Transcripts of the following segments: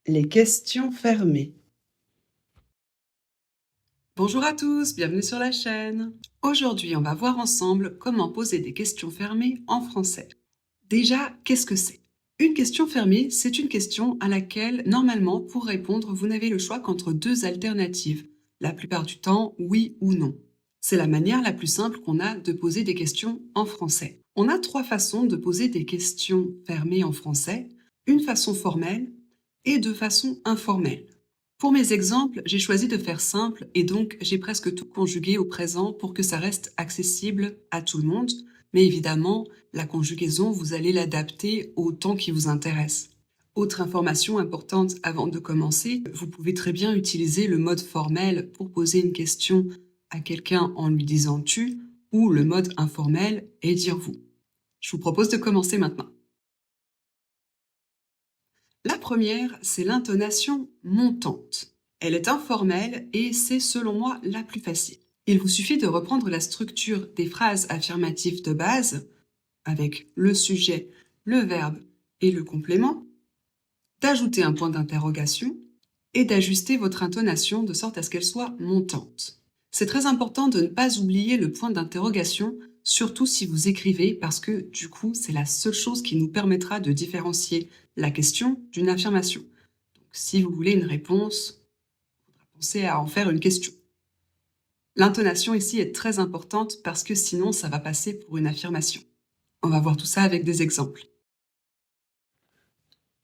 Les questions fermées. Bonjour à tous, bienvenue sur la chaîne. Aujourd'hui, on va voir ensemble comment poser des questions fermées en français. Déjà, qu'est-ce que c'est? Une question fermée, c'est une question à laquelle, normalement, pour répondre, vous n'avez le choix qu'entre deux alternatives. La plupart du temps, oui ou non. C'est la manière la plus simple qu'on a de poser des questions en français. On a trois façons de poser des questions fermées en français, une façon formelle et deux façons informelles. Pour mes exemples, j'ai choisi de faire simple et donc j'ai presque tout conjugué au présent pour que ça reste accessible à tout le monde. Mais évidemment, la conjugaison, vous allez l'adapter au temps qui vous intéresse. Autre information importante avant de commencer, vous pouvez très bien utiliser le mode formel pour poser une question à quelqu'un en lui disant tu ou le mode informel et dire vous. Je vous propose de commencer maintenant. La première, c'est l'intonation montante. Elle est informelle et c'est selon moi la plus facile. Il vous suffit de reprendre la structure des phrases affirmatives de base, avec le sujet, le verbe et le complément, d'ajouter un point d'interrogation et d'ajuster votre intonation de sorte à ce qu'elle soit montante. C'est très important de ne pas oublier le point d'interrogation, surtout si vous écrivez, parce que du coup, c'est la seule chose qui nous permettra de différencier la question d'une affirmation. Donc, si vous voulez une réponse, pensez à en faire une question. L'intonation ici est très importante parce que sinon, ça va passer pour une affirmation. On va voir tout ça avec des exemples.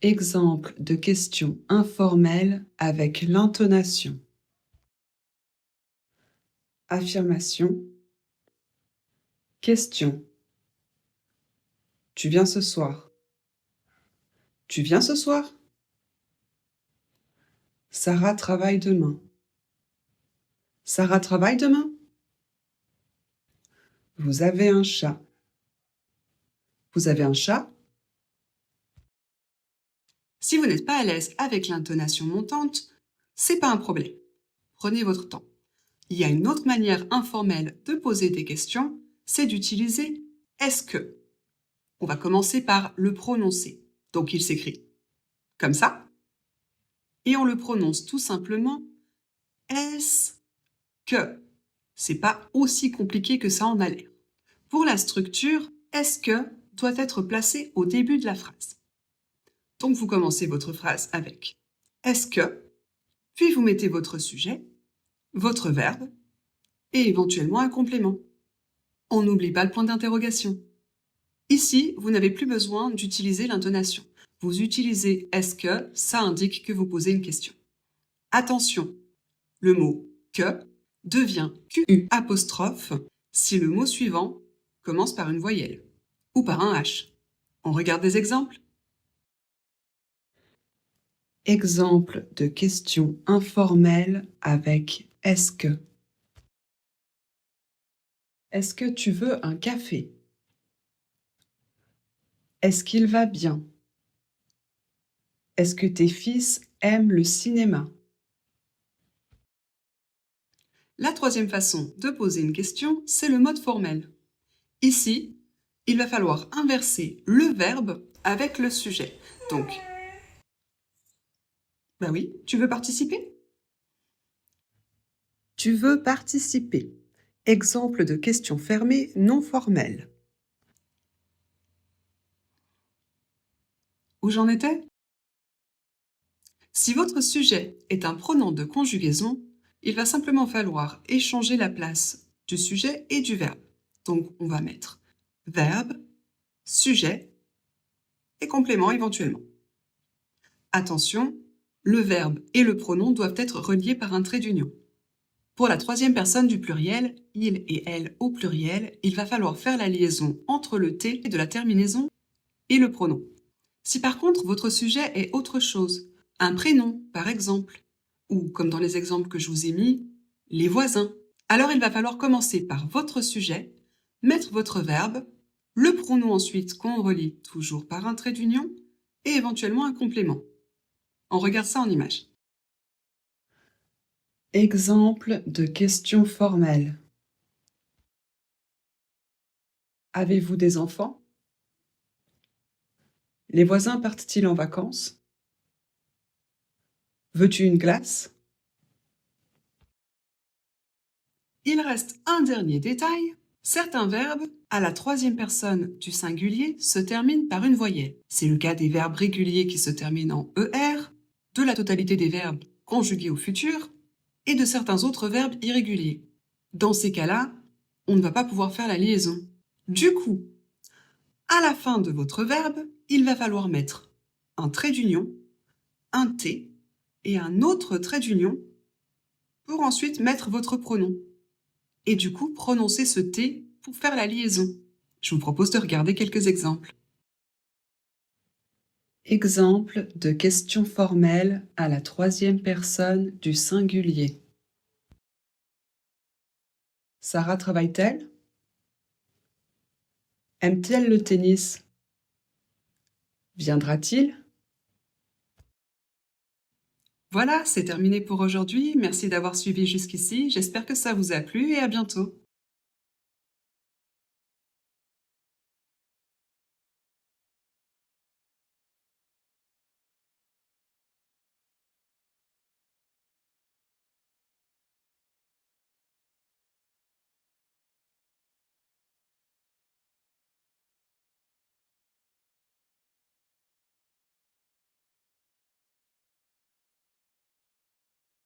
Exemple de questions informelles avec l'intonation. Affirmation. Question. Tu viens ce soir? Tu viens ce soir? Sarah travaille demain. Sarah travaille demain? Vous avez un chat. Vous avez un chat? Si vous n'êtes pas à l'aise avec l'intonation montante, c'est pas un problème. Prenez votre temps. Il y a une autre manière informelle de poser des questions, c'est d'utiliser est-ce que. On va commencer par le prononcer. Donc il s'écrit comme ça. Et on le prononce tout simplement est-ce que. C'est pas aussi compliqué que ça en a l'air. Pour la structure, est-ce que doit être placé au début de la phrase. Donc vous commencez votre phrase avec est-ce que, puis vous mettez votre sujet, votre verbe et éventuellement un complément. On n'oublie pas le point d'interrogation. Ici, vous n'avez plus besoin d'utiliser l'intonation. Vous utilisez est-ce que, ça indique que vous posez une question. Attention, le mot que devient QU apostrophe si le mot suivant commence par une voyelle ou par un H. On regarde des exemples. Exemple de questions informelles avec est-ce que. Est-ce que tu veux un café? Est-ce qu'il va bien? Est-ce que tes fils aiment le cinéma? La troisième façon de poser une question, c'est le mode formel. Ici, il va falloir inverser le verbe avec le sujet. Donc, bah oui, tu veux participer? Tu veux participer. Exemple de questions fermées non formelles. Où j'en étais? Si votre sujet est un pronom de conjugaison, il va simplement falloir échanger la place du sujet et du verbe. Donc, on va mettre verbe, sujet et complément éventuellement. Attention, le verbe et le pronom doivent être reliés par un trait d'union. Pour la troisième personne du pluriel, il et elle au pluriel, il va falloir faire la liaison entre le T de la terminaison et le pronom. Si par contre votre sujet est autre chose, un prénom par exemple, ou comme dans les exemples que je vous ai mis, les voisins, alors il va falloir commencer par votre sujet, mettre votre verbe, le pronom ensuite qu'on relie toujours par un trait d'union, et éventuellement un complément. On regarde ça en image. Exemple de questions formelles. Avez-vous des enfants? Les voisins partent-ils en vacances? Veux-tu une glace? Il reste un dernier détail. Certains verbes, à la troisième personne du singulier, se terminent par une voyelle. C'est le cas des verbes réguliers qui se terminent en ER, de la totalité des verbes conjugués au futur, et de certains autres verbes irréguliers. Dans ces cas-là, on ne va pas pouvoir faire la liaison. Du coup, à la fin de votre verbe, il va falloir mettre un trait d'union, un T et un autre trait d'union pour ensuite mettre votre pronom. Et du coup, prononcer ce T pour faire la liaison. Je vous propose de regarder quelques exemples. Exemple de question formelle à la troisième personne du singulier. Sarah travaille-t-elle? Aime-t-elle le tennis? Viendra-t-il? Voilà, c'est terminé pour aujourd'hui. Merci d'avoir suivi jusqu'ici. J'espère que ça vous a plu et à bientôt.